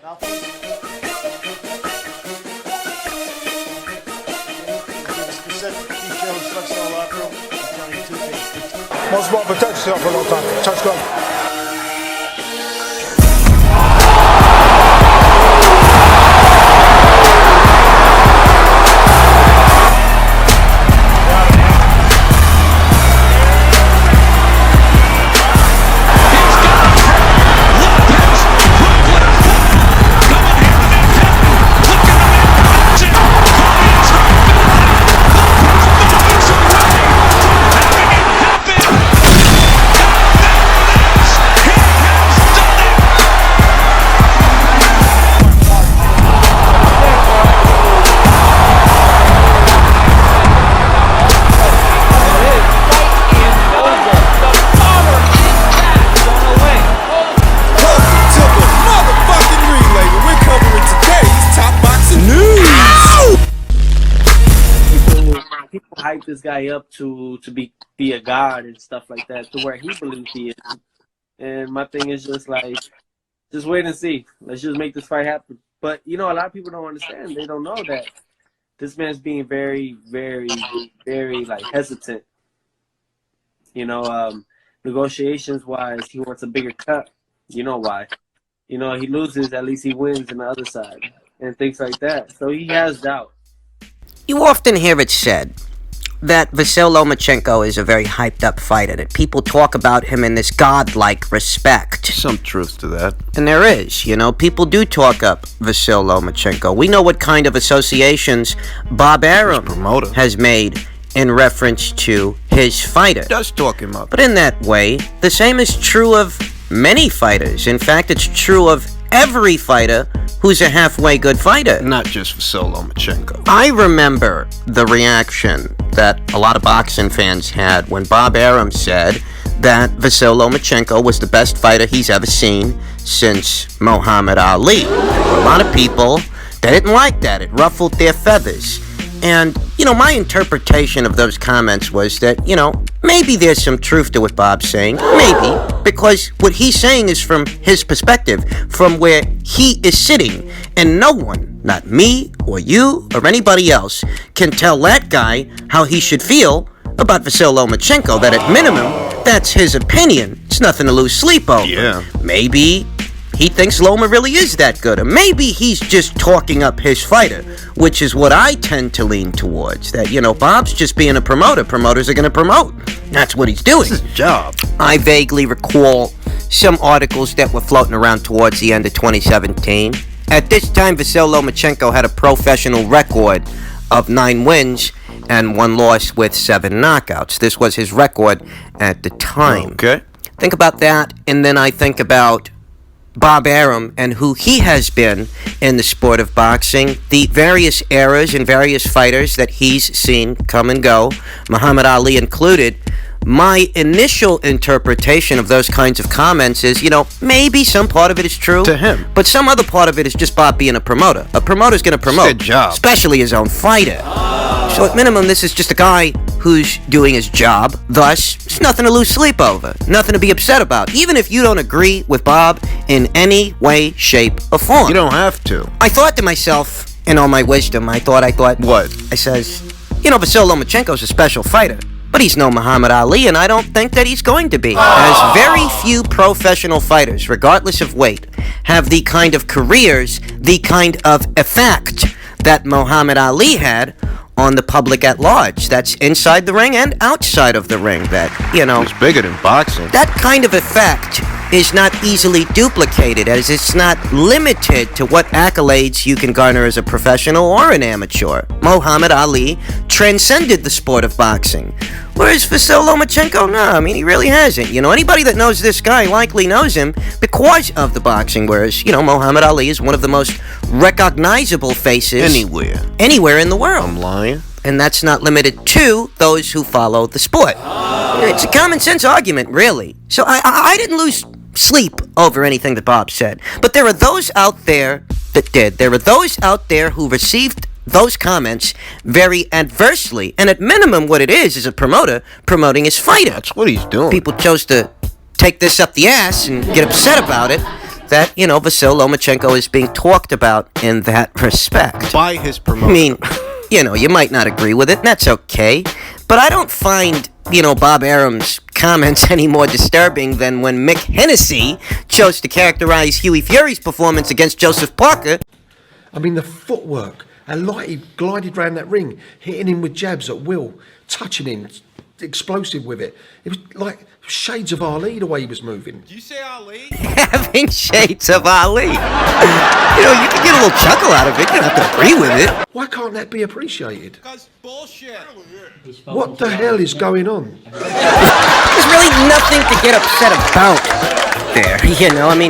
Most ball, protect yourself for a long time. Touch go. Hype this guy up to be a god and stuff like that, to where he believes he is. And my thing is just like, just wait and see. Let's just make this fight happen. But a lot of people don't understand. They don't know that this man's being very, very, very like hesitant. Negotiations wise, he wants a bigger cut. You know why? He loses, at least he wins on the other side and things like that. So he has doubt. You often hear it said that Vasyl Lomachenko is a very hyped-up fighter, that people talk about him in this godlike respect. Some truth to that. And there is, people do talk up Vasyl Lomachenko. We know what kind of associations Bob Arum has made in reference to his fighter. He does talk him up. But in that way, the same is true of many fighters. In fact, it's true of every fighter who's a halfway good fighter. Not just Vasyl Lomachenko. I remember the reaction that a lot of boxing fans had when Bob Arum said that Vasyl Lomachenko was the best fighter he's ever seen since Muhammad Ali. There were a lot of people that didn't like that. It ruffled their feathers. And, my interpretation of those comments was that, maybe there's some truth to what Bob's saying. Maybe. Because what he's saying is from his perspective, from where he is sitting. And no one, not me or you or anybody else, can tell that guy how he should feel about Vasyl Lomachenko. That at minimum, that's his opinion. It's nothing to lose sleep over. Yeah. Maybe he thinks Loma really is that good. Or maybe he's just talking up his fighter, which is what I tend to lean towards. That, Bob's just being a promoter. Promoters are going to promote. That's what he's doing. It's his job. I vaguely recall some articles that were floating around towards the end of 2017. At this time, Vasyl Lomachenko had a professional record of 9 wins and 1 loss with 7 knockouts. This was his record at the time. Okay. Think about that, and then I think about Bob Arum and who he has been in the sport of boxing, the various eras and various fighters that he's seen come and go, Muhammad Ali included. My initial interpretation of those kinds of comments is, maybe some part of it is true. To him. But some other part of it is just Bob being a promoter. A promoter's going to promote. It's their job. Especially his own fighter. So at minimum, this is just a guy who's doing his job. Thus, it's nothing to lose sleep over. Nothing to be upset about. Even if you don't agree with Bob in any way, shape, or form. You don't have to. I thought to myself, in all my wisdom, I thought. What? I says, Vasyl Lomachenko's a special fighter. But he's no Muhammad Ali, and I don't think that he's going to be. As very few professional fighters, regardless of weight, have the kind of careers, the kind of effect that Muhammad Ali had on the public at large. That's inside the ring and outside of the ring. That, It's bigger than boxing. That kind of effect is not easily duplicated, as it's not limited to what accolades you can garner as a professional or an amateur. Muhammad Ali transcended the sport of boxing. Whereas Vasyl Lomachenko, no, he really hasn't. Anybody that knows this guy likely knows him because of the boxing, whereas, Muhammad Ali is one of the most recognizable faces anywhere in the world. I'm lying. And that's not limited to those who follow the sport. It's a common sense argument, really. So I didn't lose sleep over anything that Bob said. But there are those out there that did. There are those out there who received those comments very adversely. And at minimum, what it is a promoter promoting his fighter. That's what he's doing. People chose to take this up the ass and get upset about it. that, Vasyl Lomachenko is being talked about in that respect. By his promoter. I mean, you might not agree with it, and that's okay. But I don't find, Bob Arum's comments any more disturbing than when Mick Hennessy chose to characterize Huey Fury's performance against Joseph Parker. I mean, the footwork, how light he glided round that ring, hitting him with jabs at will, touching him, explosive with it. It was like shades of Ali, the way he was moving. Did you say Ali? Having shades of Ali. You can get a little chuckle out of it. You don't have to agree with it. Why can't that be appreciated? Because bullshit. What the hell is going on? There's really nothing to get upset about there.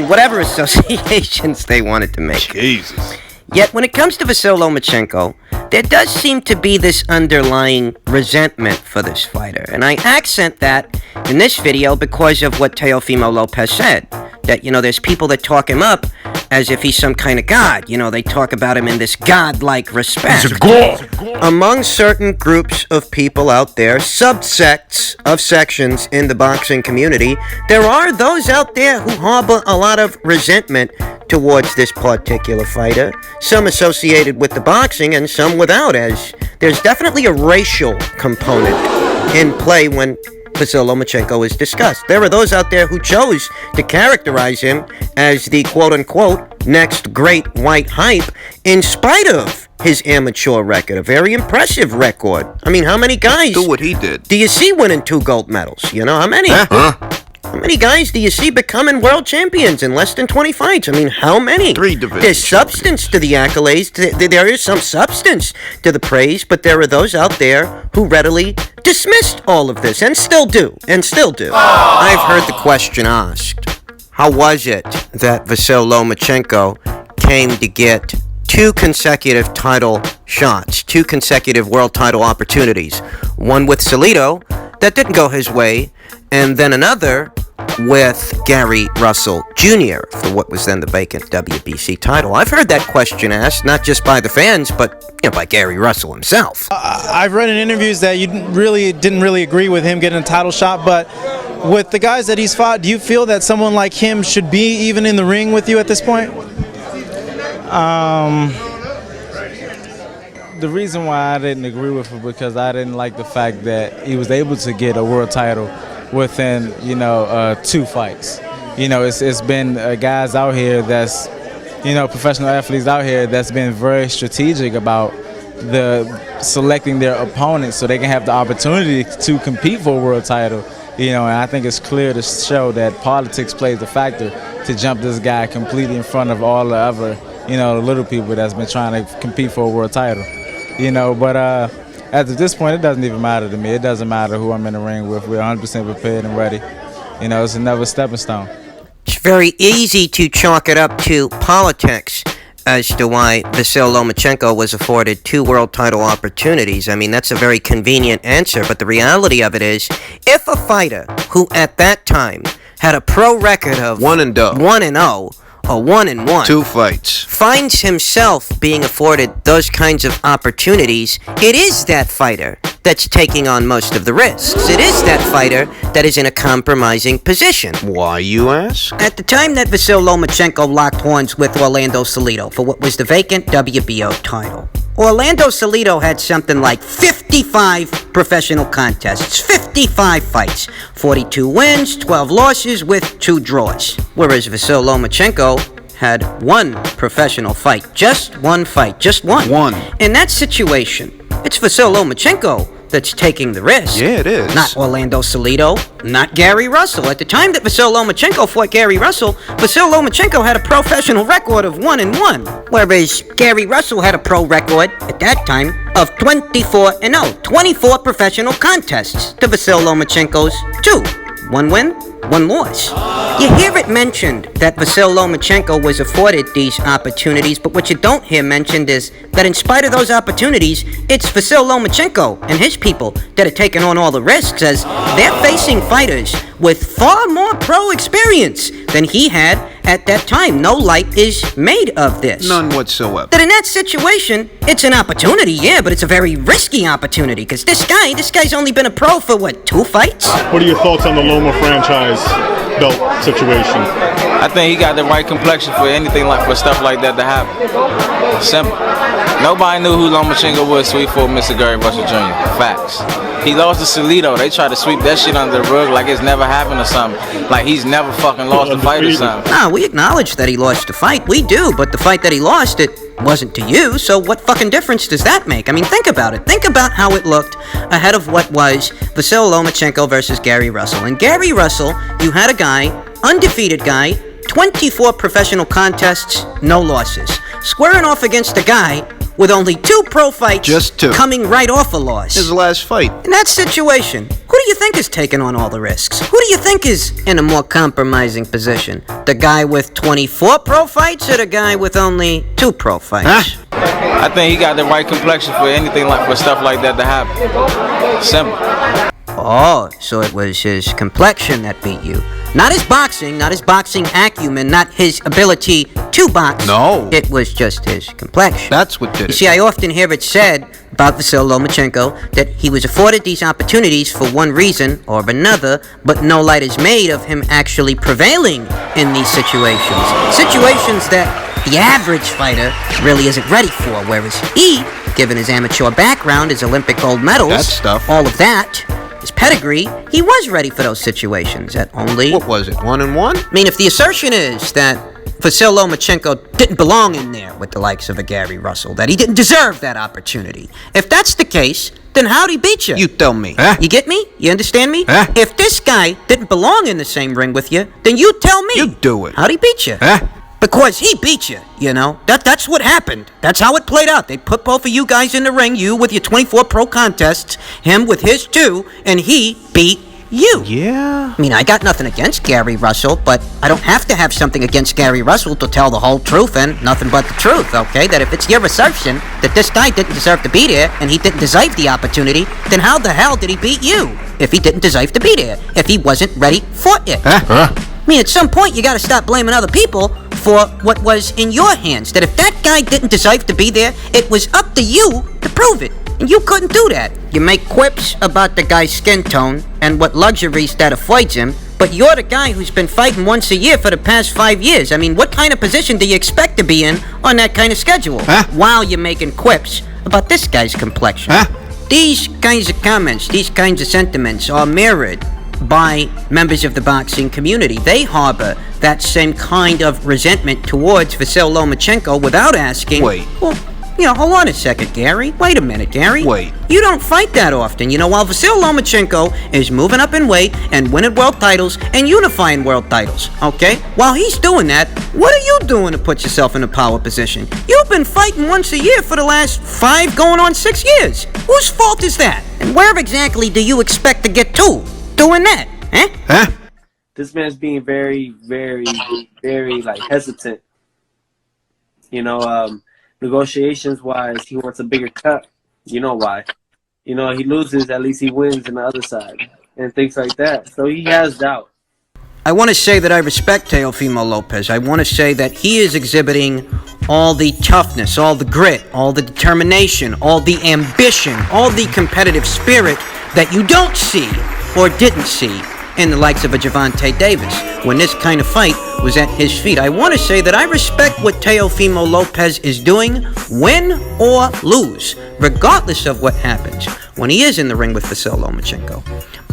Whatever associations they wanted to make. Jesus. Yet when it comes to Vasyl Lomachenko, there does seem to be this underlying resentment for this fighter. And I accent that in this video because of what Teofimo Lopez said. That, there's people that talk him up as if he's some kind of god. They talk about him in this godlike respect. He's a god. Among certain groups of people out there, subsects of sections in the boxing community, there are those out there who harbor a lot of resentment towards this particular fighter, some associated with the boxing and some without, as there's definitely a racial component in play when Vasyl Lomachenko is discussed. There are those out there who chose to characterize him as the quote-unquote next great white hype in spite of his amateur record, a very impressive record. How many guys Do what he did. do you see winning 2 gold medals? How many? How many guys do you see becoming world champions in less than 20 fights? How many? 3 division There's substance to the accolades. There is some substance to the praise, but there are those out there who readily dismissed all of this, and still do. I've heard the question asked, how was it that Vasyl Lomachenko came to get 2 consecutive title shots, 2 consecutive world title opportunities? One with Salido, that didn't go his way, and then another with Gary Russell Jr. for what was then the vacant WBC title. I've heard that question asked, not just by the fans, but by Gary Russell himself. I've read in interviews that you didn't really agree with him getting a title shot, but with the guys that he's fought, do you feel that someone like him should be even in the ring with you at this point? The reason why I didn't agree with him because I didn't like the fact that he was able to get a world title within 2 fights. It's been guys out here that's professional athletes out here that's been very strategic about selecting their opponents so they can have the opportunity to compete for a world title. And I think it's clear to show that politics plays a factor to jump this guy completely in front of all the other the little people that's been trying to compete for a world title. But at this point, it doesn't even matter to me. It doesn't matter who I'm in the ring with. We're 100% prepared and ready. It's another stepping stone. It's very easy to chalk it up to politics as to why Vasyl Lomachenko was afforded 2 world title opportunities. That's a very convenient answer, but the reality of it is, if a fighter who at that time had a pro record of 1-0, or 1-1, 2 fights, finds himself being afforded those kinds of opportunities, it is that fighter that's taking on most of the risks. It is that fighter that is in a compromising position. Why, you ask? At the time that Vasyl Lomachenko locked horns with Orlando Salido for what was the vacant WBO title, Orlando Salido had something like 55 professional contests, 55 fights, 42 wins, 12 losses with 2 draws. Whereas Vasyl Lomachenko had 1 professional fight, just 1 fight, just one. In that situation, it's Vasyl Lomachenko that's taking the risk. Yeah, it is. Not Orlando Salido, not Gary Russell. At the time that Vasyl Lomachenko fought Gary Russell, Vasyl Lomachenko had a professional record of 1-1, whereas Gary Russell had a pro record at that time of 24-0, 24 professional contests to Vasyl Lomachenko's 2. 1 win, 1 loss. You hear it mentioned that Vasyl Lomachenko was afforded these opportunities, but what you don't hear mentioned is that in spite of those opportunities, it's Vasyl Lomachenko and his people that are taking on all the risks, as they're facing fighters with far more pro experience than he had at that time. No light is made of this. None whatsoever. That in that situation, it's an opportunity, yeah, but it's a very risky opportunity, because this guy's only been a pro for, what, 2 fights? What are your thoughts on the Loma franchise belt situation? I think he got the right complexion for anything like for stuff like that to happen. Simple. Nobody knew who Lomachenko was, so he fought Mr. Gary Russell Jr. Facts. He lost to Salido. They tried to sweep that shit under the rug like it's never happened or something. Like he's never fucking lost a fight or something. Nah, we acknowledge that he lost the fight. We do, but the fight that he lost, it wasn't to you, so what fucking difference does that make? I mean, think about it. Think about how it looked ahead of what was Vasyl Lomachenko versus Gary Russell. And Gary Russell, you had a guy, undefeated guy, 24 professional contests, no losses. Squaring off against a guy with only 2 pro fights, Just 2. coming right off a loss. His last fight. In that situation, who do you think is taking on all the risks? Who do you think is in a more compromising position? The guy with 24 pro fights or the guy with only 2 pro fights? I think he got the right complexion for anything like for stuff like that to happen. Simple. Oh, so it was his complexion that beat you. Not his boxing acumen, not his ability to box. No. It was just his complexion. That's what did You it. see, I often hear it said about Vasyl Lomachenko that he was afforded these opportunities for one reason or another, but no light is made of him actually prevailing in these situations. Situations that the average fighter really isn't ready for, whereas he, given his amateur background, his Olympic gold medals, That stuff. all of that, his pedigree, he was ready for those situations at only... What was it, 1-1? I mean, if the assertion is that Vasyl Lomachenko didn't belong in there with the likes of a Gary Russell, that he didn't deserve that opportunity, if that's the case, then how'd he beat you? You tell me. You get me? You understand me? Huh? If this guy didn't belong in the same ring with you, then you tell me. You do it. How'd he beat you? Because he beat you, you know? That's what happened. That's how it played out. They put both of you guys in the ring, you with your 24 pro contests, him with his 2, and he beat you. Yeah. I mean, I got nothing against Gary Russell, but I don't have to have something against Gary Russell to tell the whole truth and nothing but the truth, okay? That if it's your assertion that this guy didn't deserve to be there and he didn't deserve the opportunity, then how the hell did he beat you if he didn't deserve to be there, if he wasn't ready for it? I mean, at some point, you gotta stop blaming other people for what was in your hands. That if that guy didn't deserve to be there, it was up to you to prove it. And you couldn't do that. You make quips about the guy's skin tone and what luxuries that affords him, but you're the guy who's been fighting once a year for the past 5 years. I mean, what kind of position do you expect to be in on that kind of schedule? While you're making quips about this guy's complexion. These kinds of comments, these kinds of sentiments are mirrored by members of the boxing community. They harbor that same kind of resentment towards Vasyl Lomachenko without asking, Wait. well, you know, hold on a second, Gary. Wait a minute, Gary. Wait. You don't fight that often. You know, while Vasyl Lomachenko is moving up in weight and winning world titles and unifying world titles, okay? While he's doing that, what are you doing to put yourself in a power position? You've been fighting once a year for the last 5 going on 6 years. Whose fault is that? And where exactly do you expect to get to doing that? This man's being very, very, very like hesitant. You know, negotiations wise, he wants a bigger cut. You know why? You know, he loses, at least he wins on the other side and things like that. So he has doubt. I want to say that I respect Teofimo Lopez. I want to say that he is exhibiting all the toughness, all the grit, all the determination, all the ambition, all the competitive spirit that you don't see or didn't see in the likes of a Gervonta Davis when this kind of fight was at his feet. I want to say that I respect what Teofimo Lopez is doing, win or lose, regardless of what happens when he is in the ring with Vasyl Lomachenko.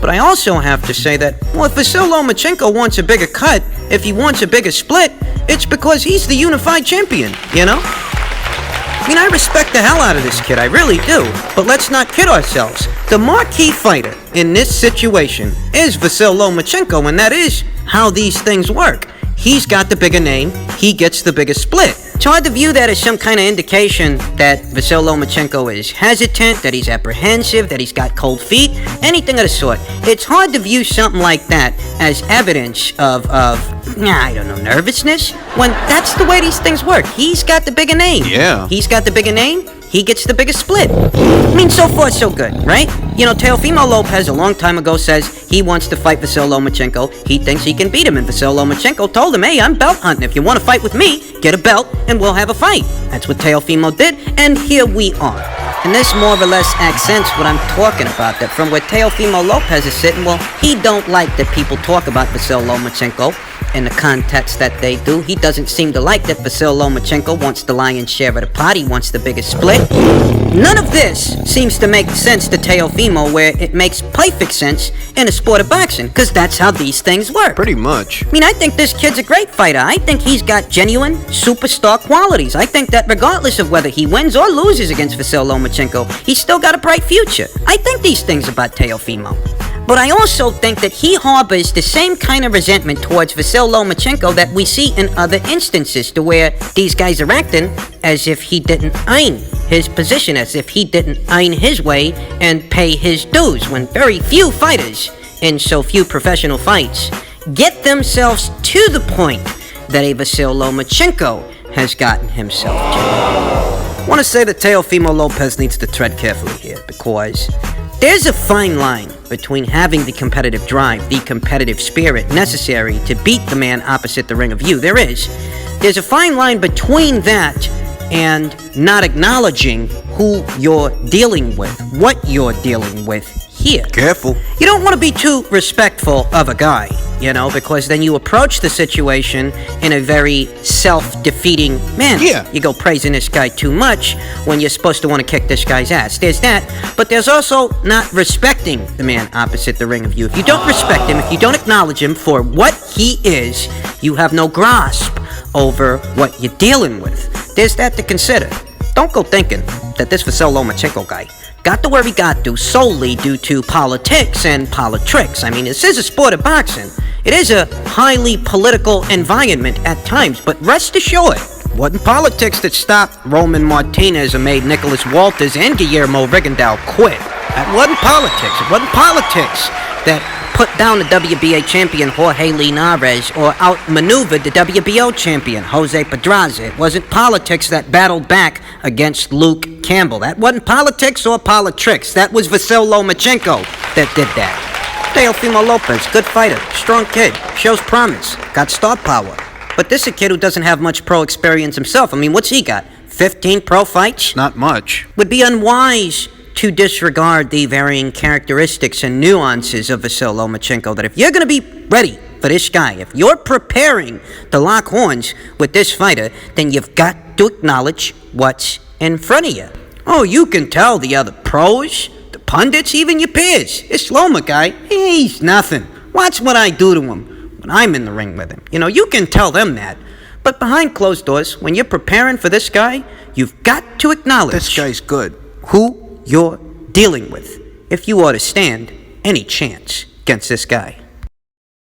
But I also have to say that, well, if Vasyl Lomachenko wants a bigger cut, if he wants a bigger split, it's because he's the unified champion, you know? I mean, I respect the hell out of this kid, I really do. But let's not kid ourselves. The marquee fighter in this situation is Vasyl Lomachenko, and that is how these things work. He's got the bigger name, he gets the bigger split. It's hard to view that as some kind of indication that Vasyl Lomachenko is hesitant, that he's apprehensive, that he's got cold feet, anything of the sort. It's hard to view something like that as evidence of I don't know, nervousness, when that's the way these things work. He's got the bigger name. Yeah. He's got the bigger name, he gets the biggest split. I mean, so far so good, right? You know, Teofimo Lopez a long time ago says he wants to fight Vasyl Lomachenko. He thinks he can beat him, and Vasyl Lomachenko told him, hey, I'm belt hunting. If you want to fight with me, get a belt and we'll have a fight. That's what Teofimo did, and here we are. And this more or less accents what I'm talking about, that from where Teofimo Lopez is sitting, well, he don't like that people talk about Vasyl Lomachenko in the context that they do. He doesn't seem to like that Vasyl Lomachenko wants the lion's share of the pot. He wants the biggest split. None of this seems to make sense to Teofimo, where it makes perfect sense in the sport of boxing, because that's how these things work. Pretty much. I mean, I think this kid's a great fighter. I think he's got genuine superstar qualities. I think that regardless of whether he wins or loses against Vasyl Lomachenko, he's still got a bright future. I think these things about Teofimo. But I also think that he harbors the same kind of resentment towards Vasyl Lomachenko that we see in other instances, to where these guys are acting as if he didn't earn his position, as if he didn't earn his way and pay his dues, when very few fighters in so few professional fights get themselves to the point that a Vasyl Lomachenko has gotten himself to. I want to say that Teofimo Lopez needs to tread carefully here, because there's a fine line between having the competitive drive, the competitive spirit necessary to beat the man opposite the ring of you. There's a fine line between that and not acknowledging who you're dealing with, what you're dealing with here. Careful. You don't want to be too respectful of a guy, you know, because then you approach the situation in a very self-defeating manner. Yeah. You go praising this guy too much when you're supposed to want to kick this guy's ass. There's that, but there's also not respecting the man opposite the ring of you. If you don't respect him, if you don't acknowledge him for what he is, you have no grasp over what you're dealing with. There's that to consider. Don't go thinking that this Vasyl Lomachenko guy got to where he got to solely due to politics and politricks. I mean, this is a sport of boxing. It is a highly political environment at times, but rest assured, it wasn't politics that stopped Roman Martinez and made Nicholas Walters and Guillermo Rigondeaux quit. That wasn't politics. It wasn't politics that put down the WBA champion Jorge Linares or outmaneuvered the WBO champion Jose Pedraza. It wasn't politics that battled back against Luke Campbell. That wasn't politics or politricks. That was Vasyl Lomachenko that did that. Teofimo Lopez, good fighter, strong kid, shows promise, got star power. But this is a kid who doesn't have much pro experience himself. I mean, what's he got? 15 pro fights? Not much. Would be unwise to disregard the varying characteristics and nuances of Vasyl Lomachenko, that if you're going to be ready for this guy, if you're preparing to lock horns with this fighter, then you've got to acknowledge what's in front of you. Oh, you can tell the other pros, the pundits, even your peers. This Loma guy, he's nothing. Watch what I do to him when I'm in the ring with him. You know, you can tell them that. But behind closed doors, when you're preparing for this guy, you've got to acknowledge This guy's good. who you're dealing with, if you ought to stand any chance against this guy.